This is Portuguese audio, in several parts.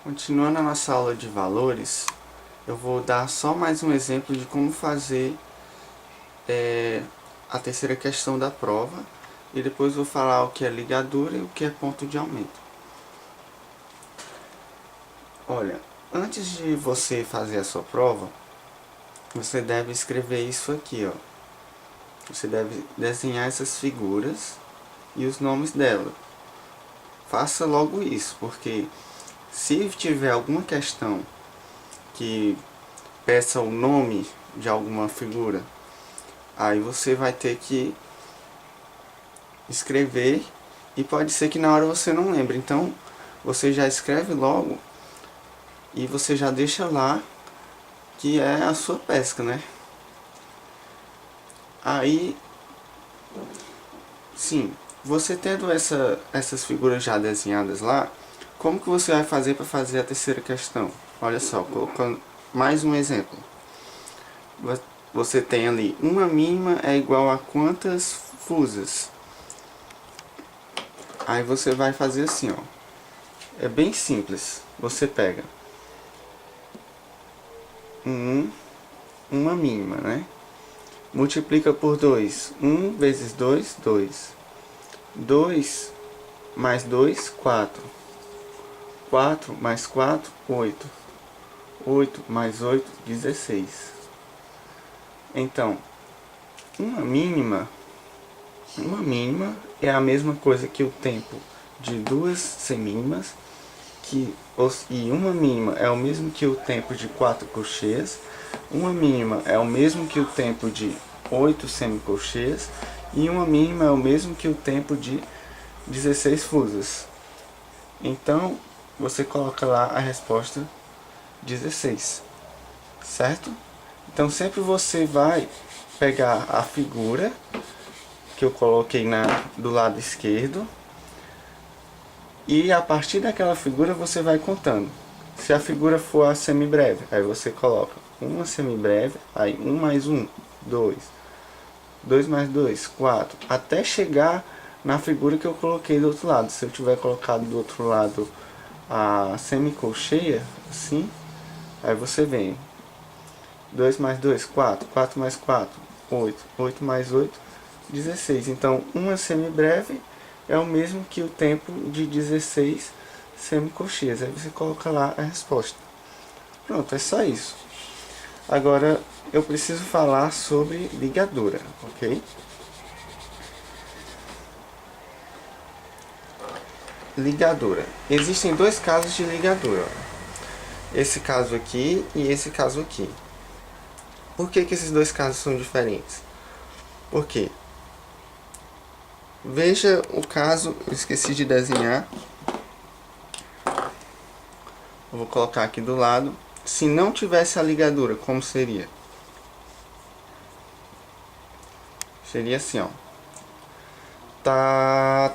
Continuando a nossa aula de valores, eu vou dar só mais um exemplo de como fazer a terceira questão da prova e depois vou falar o que é ligadura e o que é ponto de aumento. Olha, antes de você fazer a sua prova, você deve escrever isso aqui, ó. Você deve desenhar essas figuras e os nomes delas. Faça logo isso, porque se tiver alguma questão que peça o nome de alguma figura, aí você vai ter que escrever e pode ser que na hora você não lembre. Então você já escreve logo e você já deixa lá que é a sua pesca, né? Aí, sim, você tendo essas figuras já desenhadas lá, como que você vai fazer para fazer a terceira questão? Olha só, colocando mais um exemplo. Você tem ali, uma mínima é igual a quantas fusas? Aí você vai fazer assim, ó. É bem simples. Você pega uma mínima, né? Multiplica por 2. 1 vezes 2, 2. 2 mais 2, 4. 4 mais 4, 8. 8 mais 8, 16. Então, uma mínima é a mesma coisa que o tempo de duas semínimas, e uma mínima é o mesmo que o tempo de 4 colcheias, uma mínima é o mesmo que o tempo de 8 semicolcheias, e uma mínima é o mesmo que o tempo de 16 fusas. Então, você coloca lá a resposta 16, certo? Então, sempre você vai pegar a figura que eu coloquei do lado esquerdo, e a partir daquela figura você vai contando. Se a figura for a semibreve, aí você coloca uma semibreve, aí 1 mais 1, 2. 2 mais 2, 4. Até chegar na figura que eu coloquei do outro lado. Se eu tiver colocado do outro lado a semicolcheia, assim, aí você vem 2 mais 2, 4. 4 mais 4, 8. 8 mais 8, 16. Então, uma semibreve é o mesmo que o tempo de 16 semicolcheias. Aí você coloca lá a resposta. Pronto, é só isso. Agora eu preciso falar sobre ligadura, ok? Ligadura. Existem dois casos de ligadura. Esse caso aqui e esse caso aqui. Por que esses dois casos são diferentes? Porque veja o caso, eu esqueci de desenhar. Eu vou colocar aqui do lado. Se não tivesse a ligadura, como seria? Seria assim, ó. Tá.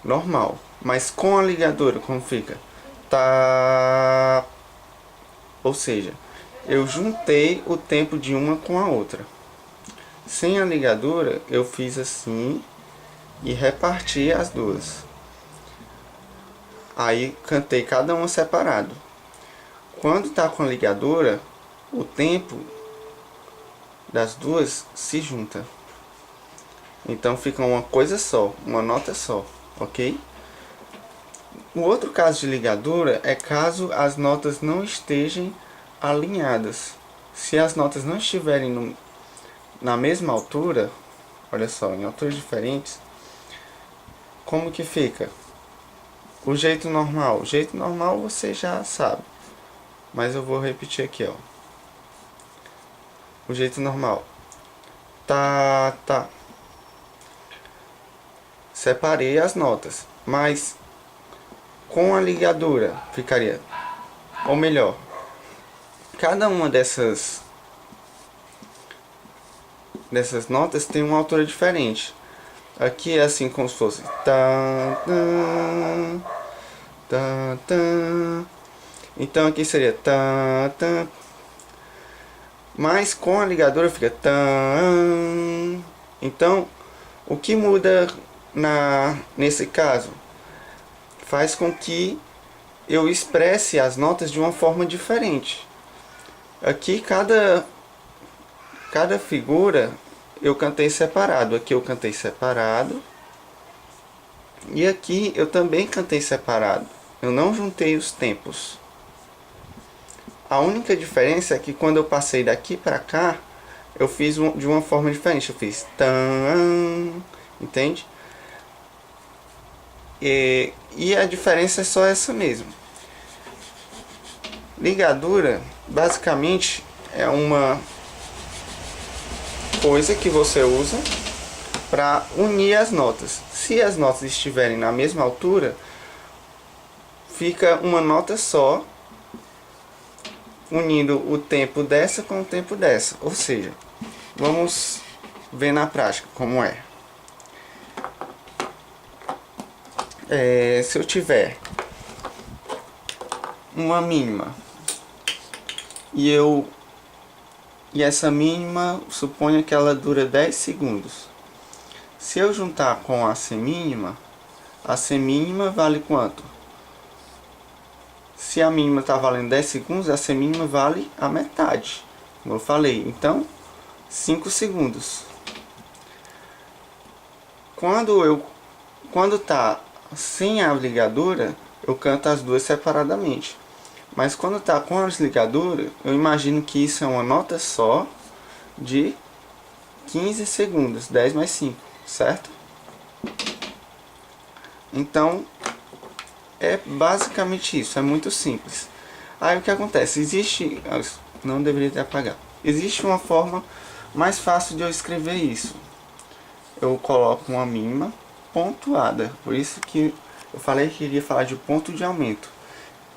Normal. Mas com a ligadura, como fica? Tá. Ou seja, eu juntei o tempo de uma com a outra. Sem a ligadura, eu fiz assim e reparti as duas. Aí cantei cada uma separado. Quando tá com a ligadura, o tempo das duas se junta. Então fica uma coisa só, uma nota só, ok? O outro caso de ligadura é caso as notas não estejam alinhadas. Se as notas não estiverem na mesma altura, olha só, em alturas diferentes, como que fica? O jeito normal. O jeito normal você já sabe. Mas eu vou repetir aqui, ó. O jeito normal. Tá. Separei as notas. Mas com a ligadura ficaria. Ou melhor, cada uma dessas notas tem uma altura diferente. Aqui é assim como se fosse tá. Então aqui seria tá. Mas com a ligadura fica tá. Então o que muda nesse caso? faz com que eu expresse as notas de uma forma diferente. Aqui cada figura eu cantei separado. Aqui eu cantei separado. E aqui eu também cantei separado. Eu não juntei os tempos. A única diferença é que quando eu passei daqui para cá, eu fiz de uma forma diferente. Eu fiz tan, entende? E a diferença é só essa mesmo. Ligadura, basicamente, é uma coisa que você usa para unir as notas. Se as notas estiverem na mesma altura, fica uma nota só, unindo o tempo dessa com o tempo dessa. Ou seja, vamos ver na prática como é. Se eu tiver uma mínima e essa mínima, suponha que ela dura 10 segundos. Se eu juntar com a semínima vale quanto? Se a mínima está valendo 10 segundos, a semínima vale a metade, como eu falei. Então, 5 segundos. Quando está sem a ligadura, eu canto as duas separadamente. Mas quando está com as ligaduras, eu imagino que isso é uma nota só de 15 segundos, 10 mais 5, certo? Então, é basicamente isso, é muito simples. Aí o que acontece? Não deveria ter apagado. Existe uma forma mais fácil de eu escrever isso. Eu coloco uma mínima pontuada, por isso que eu falei que iria falar de ponto de aumento.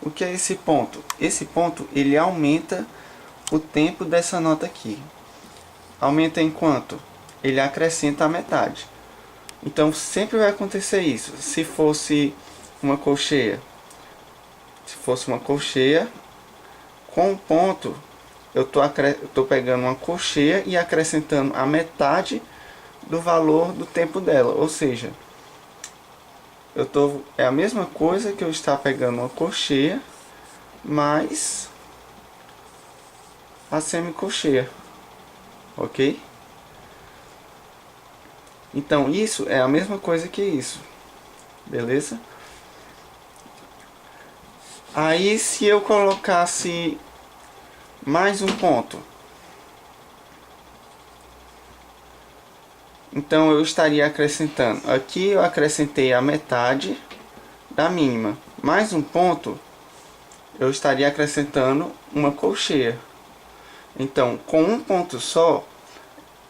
O que é esse ponto? Esse ponto, ele aumenta o tempo dessa nota aqui. Aumenta em quanto? Ele acrescenta a metade. Então sempre vai acontecer isso. Se fosse uma colcheia, com um ponto, eu tô pegando uma colcheia e acrescentando a metade do valor do tempo dela. Ou seja, é a mesma coisa que eu estar pegando uma colcheia mais a semicolcheia, ok? Então isso é a mesma coisa que isso, beleza? Aí se eu colocasse mais um ponto, então eu estaria acrescentando, aqui eu acrescentei a metade da mínima, mais um ponto, eu estaria acrescentando uma colcheia. Então com um ponto só,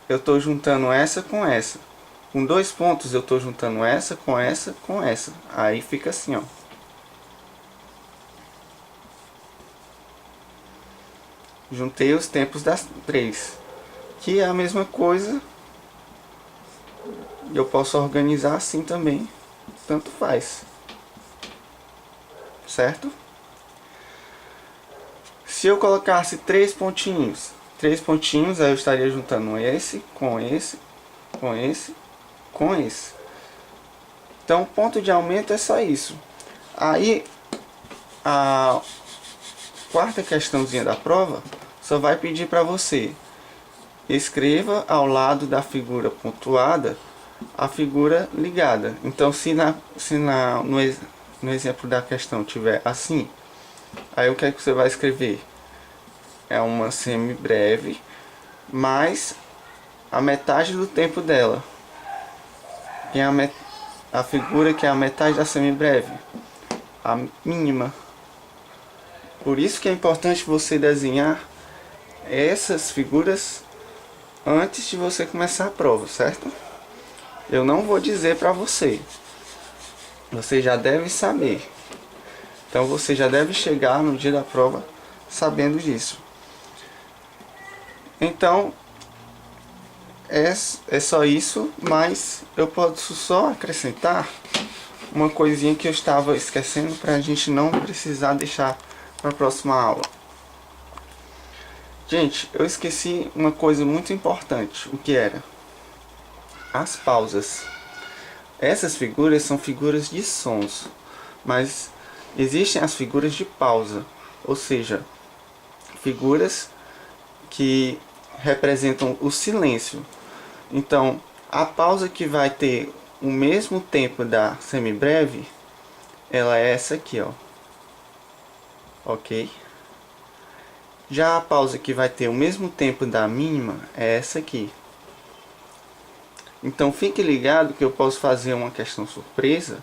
eu estou juntando essa com essa. Com 2 pontos eu estou juntando essa com essa com essa. Aí fica assim, ó. Juntei os tempos das 3, que é a mesma coisa. Eu posso organizar assim também, tanto faz, certo? Se eu colocasse 3 pontinhos, aí eu estaria juntando esse com esse, com esse, com esse. Então ponto de aumento é só isso. Aí a quarta questãozinha da prova só vai pedir para você escreva ao lado da figura pontuada a figura ligada. Então no exemplo da questão tiver assim, aí o que é que você vai escrever? É uma semibreve mais a metade do tempo dela. Tem a figura que é a metade da semibreve, a mínima. Por isso que é importante você desenhar essas figuras antes de você começar a prova, certo? Eu não vou dizer para você. Você já deve saber. Então você já deve chegar no dia da prova sabendo disso. Então é só isso, mas eu posso só acrescentar uma coisinha que eu estava esquecendo para a gente não precisar deixar para a próxima aula. Gente, eu esqueci uma coisa muito importante, o que era? As pausas. Essas figuras são figuras de sons. Mas existem as figuras de pausa, ou seja, figuras que representam o silêncio. Então, a pausa que vai ter o mesmo tempo da semibreve, ela é essa aqui, ó. Ok? Já a pausa que vai ter o mesmo tempo da mínima é essa aqui. Então fique ligado que eu posso fazer uma questão surpresa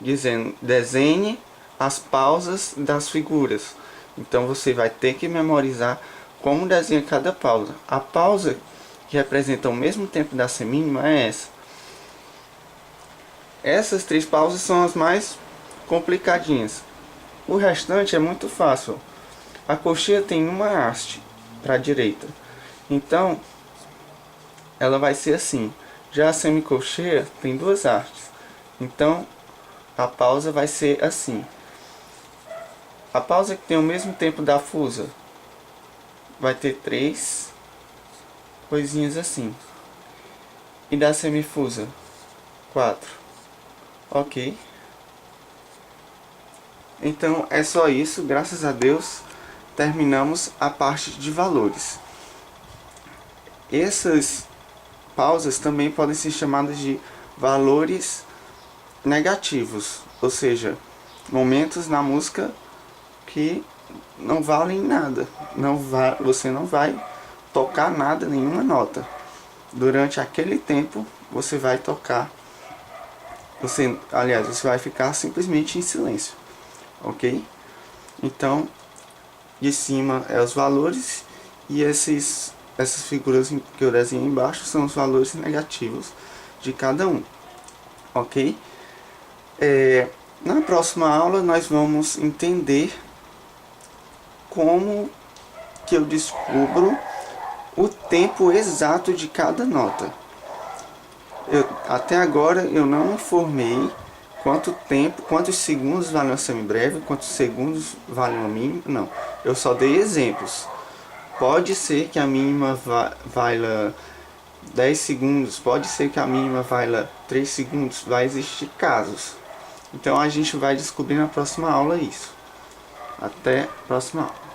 dizendo: desenhe as pausas das figuras. Então você vai ter que memorizar como desenha cada pausa. A pausa que representa o mesmo tempo da semínima é essa. Essas 3 pausas são as mais complicadinhas. O restante é muito fácil. A cocheia tem uma haste para a direita, então ela vai ser assim. Já a semicolcheia tem 2 hastes, então a pausa vai ser assim. A pausa que tem o mesmo tempo da fusa vai ter 3 coisinhas assim, e da semifusa 4. Ok? Então é só isso, graças a Deus terminamos a parte de valores. Essas pausas também podem ser chamadas de valores negativos, ou seja, momentos na música que não valem nada. Você não vai tocar nada, nenhuma nota. Durante aquele tempo você vai tocar, você vai ficar simplesmente em silêncio, ok? Então, de cima é os valores e essas figuras que eu desenhei embaixo são os valores negativos de cada um, ok? Na próxima aula nós vamos entender como que eu descubro o tempo exato de cada nota. Até agora eu não informei quantos segundos vale uma semibreve, quantos segundos vale uma mínima, não. Eu só dei exemplos. Pode ser que a mínima valha 10 segundos, pode ser que a mínima valha 3 segundos, vai existir casos. Então a gente vai descobrir na próxima aula isso. Até a próxima aula.